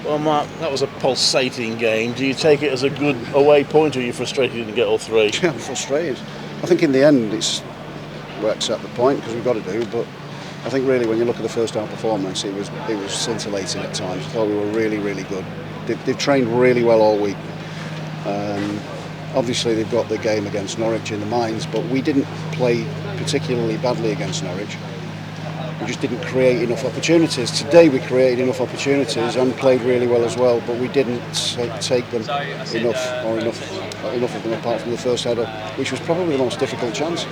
Well, Mark, that was a pulsating game. Do you take it as a good away point, or are you frustrated you didn't get all three? Yeah, I'm frustrated. I think in the end we accept the point because we've got to do, but I think really when you look at the first half performance, it was scintillating at times. I thought we were really, really good. They've trained really well all week. Obviously they've got the game against Norwich in the minds, but we didn't play particularly badly against Norwich. We just didn't create enough opportunities. Today we created enough opportunities and played really well as well, but we didn't take them enough of them apart from the first header, which was probably the most difficult chance.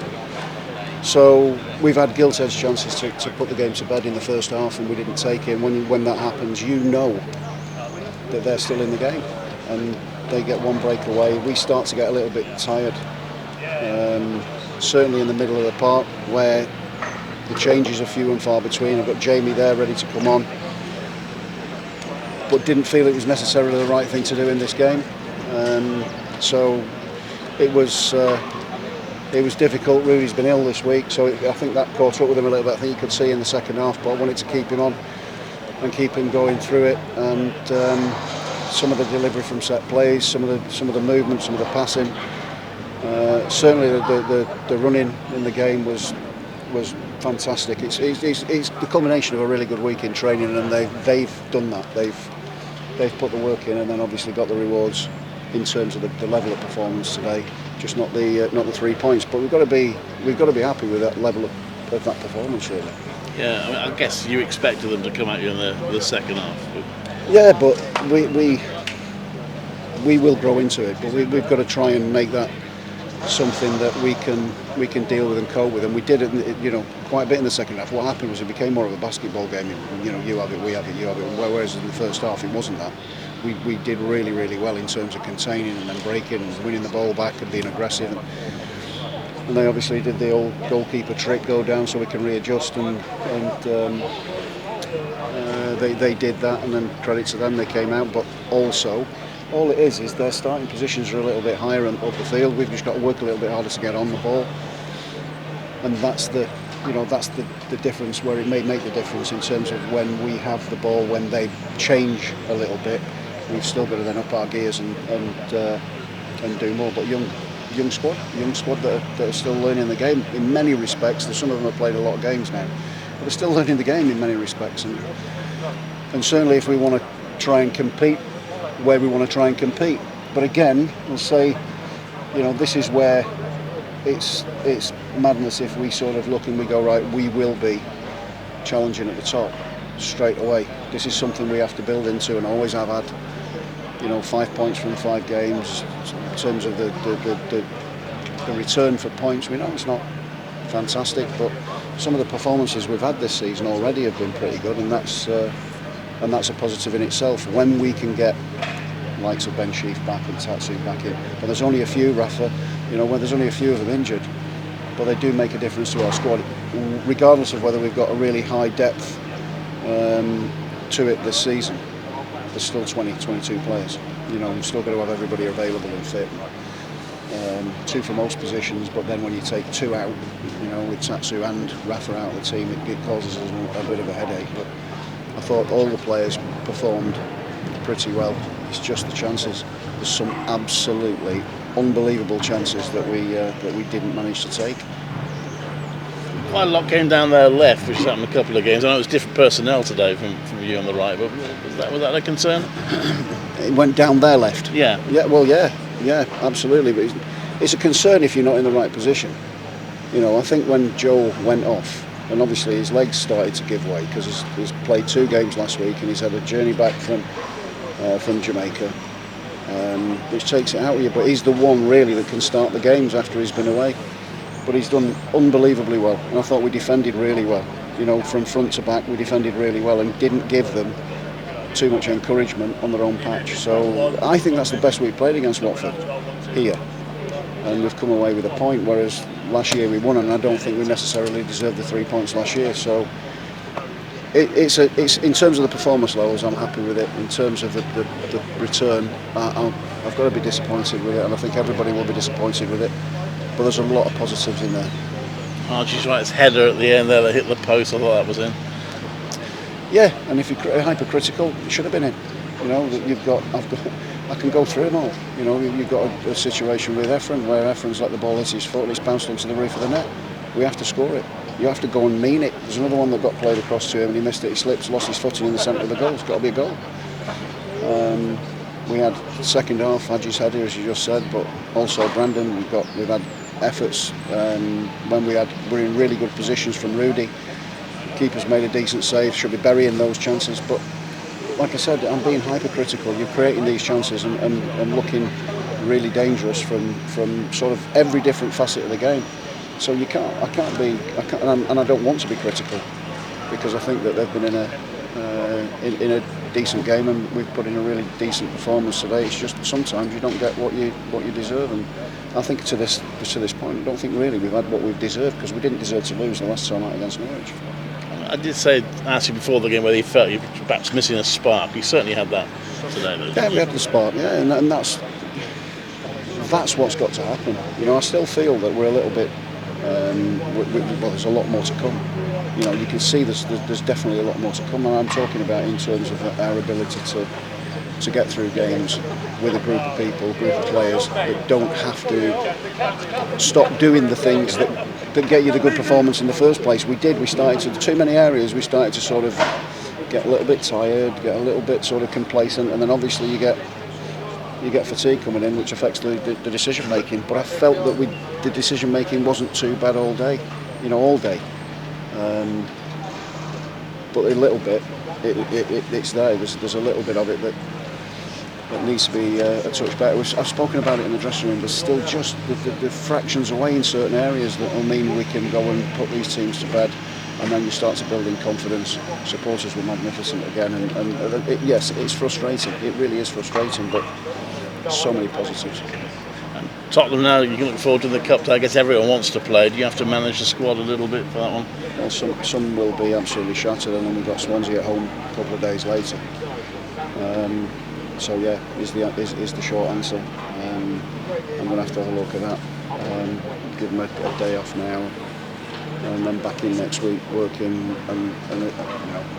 So we've had gilt-edged chances to put the game to bed in the first half, and we didn't take it. And when that happens, you know that they're still in the game, and they get one break away. We start to get a little bit tired, certainly in the middle of the park where the changes are few and far between. I've got Jamie there ready to come on, but didn't feel it was necessarily the right thing to do in this game. So it was difficult. Rudy's been ill this week, so I think that caught up with him a little bit. I think you could see in the second half, but I wanted to keep him on and keep him going through it. And some of the delivery from set plays, some of the movement, some of the passing. Certainly the running in the game was fantastic. It's the culmination of a really good week in training, and they've done that. They've put the work in, and then obviously got the rewards in terms of the level of performance today. Just not the 3 points, but we've got to be happy with that level of that performance, really. Yeah, I mean, I guess you expected them to come at you in the second half. Yeah, but we will grow into it. But we've got to try and make that something that we can deal with and cope with. And we did it, quite a bit in the second half. What happened was it became more of a basketball game. You have it, we have it, you have it. Whereas in the first half, it wasn't that. We did really, really well in terms of containing and then breaking and winning the ball back and being aggressive. And they obviously did the old goalkeeper trick, go down so we can readjust, and they did that, and then credit to them, they came out. But also, all it is their starting positions are a little bit higher up the field. We've just got to work a little bit harder to get on the ball, and that's the difference, where it may make the difference in terms of when we have the ball. When they change a little bit, we've still got to then up our gears and do more. But young squad that are still learning the game in many respects. Some of them have played a lot of games now, but they're still learning the game in many respects. And certainly, if we want to try and compete where we want to try and compete. But again, we'll say, this is where it's madness if we sort of look and we go, right, we will be challenging at the top straight away. This is something we have to build into, and always have had. 5 points from 5 games. In terms of the return for points, we know it's not fantastic, but some of the performances we've had this season already have been pretty good, and that's a positive in itself. When we can get likes of Ben Sheaf back and Tatsu back in, but there's only a few, Rafa, when there's only a few of them injured, but they do make a difference to our squad, regardless of whether we've got a really high depth to it this season. There's still 22 players. We've still got to have everybody available and fit. 2 for most positions, but then when you take 2 out, with Tatsu and Rafa out of the team, it causes us a bit of a headache. But I thought all the players performed pretty well. It's just the chances. There's some absolutely unbelievable chances that we didn't manage to take. Quite a lot came down their left, which has happened a couple of games. I know it was different personnel today from you on the right, but was that a concern? It went down their left. Yeah. Yeah. Well, yeah, absolutely. But it's a concern if you're not in the right position. I think when Joe went off, and obviously his legs started to give way because he's played 2 games last week, and he's had a journey back from Jamaica, which takes it out of you. But he's the one really that can start the games after he's been away. But he's done unbelievably well, and I thought we defended really well. From front to back, we defended really well and didn't give them too much encouragement on their own patch. So I think that's the best we've played against Watford here, and we've come away with a point. Whereas last year we won, and I don't think we necessarily deserved the 3 points last year. So it's in terms of the performance levels, I'm happy with it. In terms of the return, I've got to be disappointed with it, and I think everybody will be disappointed with it. But there's a lot of positives in there. Archie's right, his header at the end there that hit the post, I thought that was in. Yeah, and if you're hypercritical, it should have been in. You know, that I can go through them all. You know, you've got a situation with Efren where Efren's let the ball hit his foot and it's bounced onto the roof of the net. We have to score it. You have to go and mean it. There's another one that got played across to him and he missed it. He slipped, lost his footing in the centre of the goal. It's got to be a goal. We had second half, Hadji's header, as you just said, but also Brandon. We've had efforts when we're in really good positions from Rudy. Keeper's made a decent save. Should be burying those chances, but like I said, I'm being hypercritical. You're creating these chances and looking really dangerous from sort of every different facet of the game. So I don't want to be critical because I think that they've been in a decent game and we've put in a really decent performance today. It's just sometimes you don't get what you deserve, and I think to this point, I don't think really we've had what we've deserved because we didn't deserve to lose the last time out against Norwich. I did ask you before the game whether you felt you were perhaps missing a spark. You certainly had that today, though. Yeah, we had the spark. Yeah, and that's what's got to happen. You know, I still feel that we're a little bit. Well, there's a lot more to come. You know, you can see there's definitely a lot more to come, and I'm talking about in terms of our ability to get through games with a group of people, a group of players that don't have to stop doing the things that get you the good performance in the first place. We started to, too many areas, we started to sort of get a little bit tired, get a little bit sort of complacent, and then obviously you get fatigue coming in, which affects the decision making. But I felt that the decision making wasn't too bad all day, all day. But a little bit, it's there. There's a little bit of it that needs to be a touch better. I've spoken about it in the dressing room. There's still just the fractions away in certain areas that will mean we can go and put these teams to bed. And then you start to build in confidence. Supporters were magnificent again, and yes, it's frustrating. It really is frustrating, but so many positives. And Tottenham now, you can look forward to the cup. I guess everyone wants to play. Do you have to manage the squad a little bit for that one? Well, some will be absolutely shattered, and then we've got Swansea at home a couple of days later. So yeah, is the short answer. I'm going to have to have a look at that. Give them a day off now. And then back in next week working, and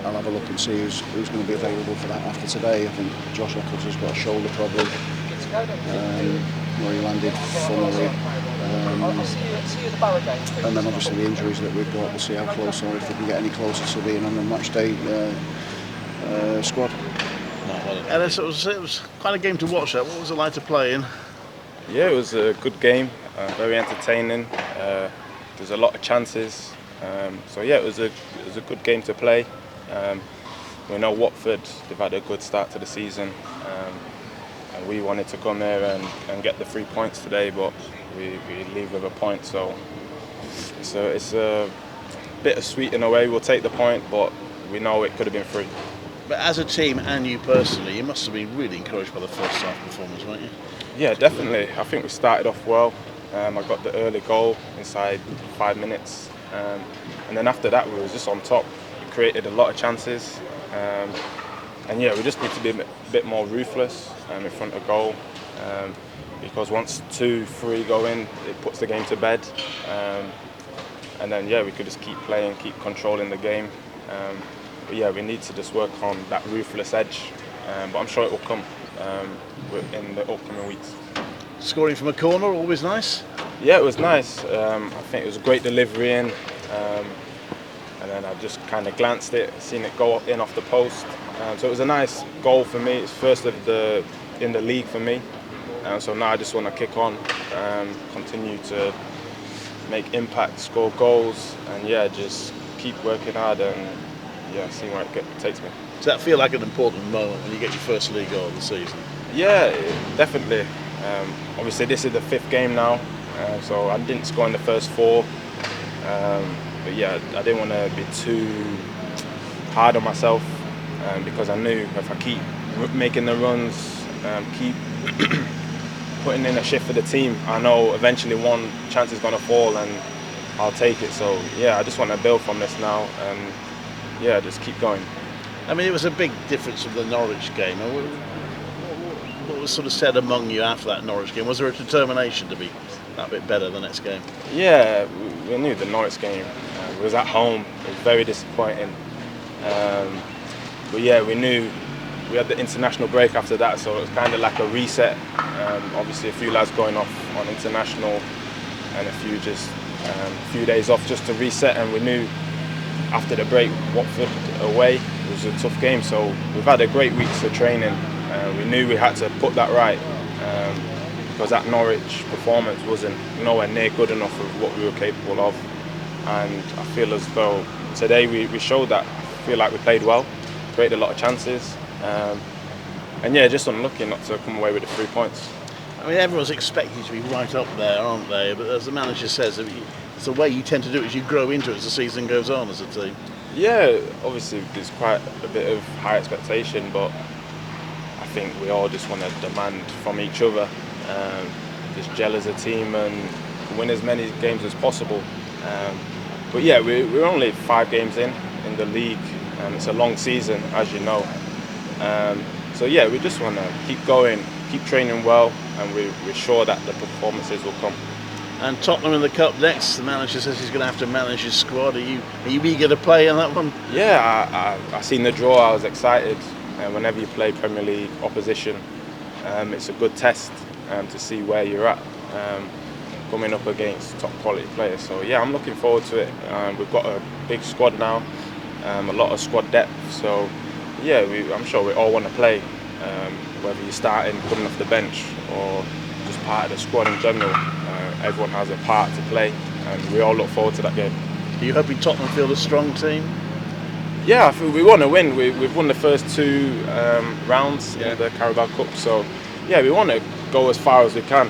I'll have a look and see who's going to be available for that after today. I think Josh Eccles has got a shoulder problem where he landed funnily, and then obviously the injuries that we've got. We'll see how close, or if we can get any closer to being on the match day squad. Ellis, it was quite a game to watch. What was it like to play in? Yeah, it was a good game, very entertaining. There's a lot of chances, so yeah, it was a good game to play. We know Watford, they've had a good start to the season, and we wanted to come here and get the 3 points today, but we leave with a point. So it's a bittersweet in a way. We'll take the point, but we know it could have been 3. But as a team and you personally, you must have been really encouraged by the first half performance, weren't you? Yeah, definitely. I think we started off well. I got the early goal inside 5 minutes, and then after that we were just on top. We created a lot of chances, and yeah, we just need to be a bit more ruthless in front of goal, because once 2-3 go in, it puts the game to bed, and then yeah, we could just keep playing, keep controlling the game. But yeah, we need to just work on that ruthless edge, but I'm sure it will come in the upcoming weeks. Scoring from a corner, always nice? Yeah, it was nice. I think it was a great delivery in, and then I just kind of glanced it, seen it go in off the post. So it was a nice goal for me. It's first in the league for me. So now I just want to kick on, continue to make impact, score goals, and yeah, just keep working hard and yeah, see where it takes me. Does that feel like an important moment when you get your first league goal of the season? Yeah, definitely. Obviously this is the 5th game now, so I didn't score in the first 4, but yeah, I didn't want to be too hard on myself, because I knew if I keep making the runs, keep putting in a shift for the team, I know eventually one chance is going to fall and I'll take it. So yeah, I just want to build from this now and yeah, just keep going. I mean, it was a big difference from the Norwich game. What was sort of said among you after that Norwich game? Was there a determination to be that bit better the next game? Yeah, we knew the Norwich game. It was at home. It was very disappointing. But yeah, we knew we had the international break after that, so it was kind of like a reset. Obviously, a few lads going off on international, and a few days off just to reset. And we knew after the break, Watford away was a tough game. So we've had a great week of training. We knew we had to put that right because that Norwich performance wasn't nowhere near good enough of what we were capable of. And I feel as though today we showed that. I feel like we played well, created a lot of chances. And yeah, just unlucky not to come away with the 3 points. I mean, everyone's expected to be right up there, aren't they? But as the manager says, it's the way you tend to do it as you grow into it as the season goes on as a team. Yeah, obviously there's quite a bit of high expectation, but I think we all just want to demand from each other, just gel as a team and win as many games as possible. But yeah, we're only 5 games in the league. It's a long season, as you know. So yeah, we just want to keep going, keep training well, and we're sure that the performances will come. And Tottenham in the Cup next. The manager says he's going to have to manage his squad. Are you eager to play in that one? Yeah, I seen the draw. I was excited. Whenever you play Premier League opposition, it's a good test to see where you're at, coming up against top quality players. So yeah, I'm looking forward to it. We've got a big squad now, a lot of squad depth. So yeah, I'm sure we all want to play, whether you're starting, coming off the bench, or just part of the squad in general. Everyone has a part to play, and we all look forward to that game. Are you hoping Tottenham field a strong team? Yeah, I feel we want to win. We've won the first 2 rounds in the Carabao Cup, so yeah, we want to go as far as we can.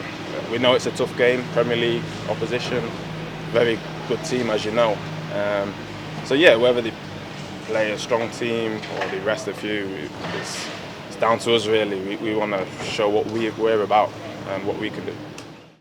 We know it's a tough game, Premier League opposition, very good team, as you know. So yeah, whether they play a strong team or they rest a few, it's down to us really. We want to show what we're about and what we can do.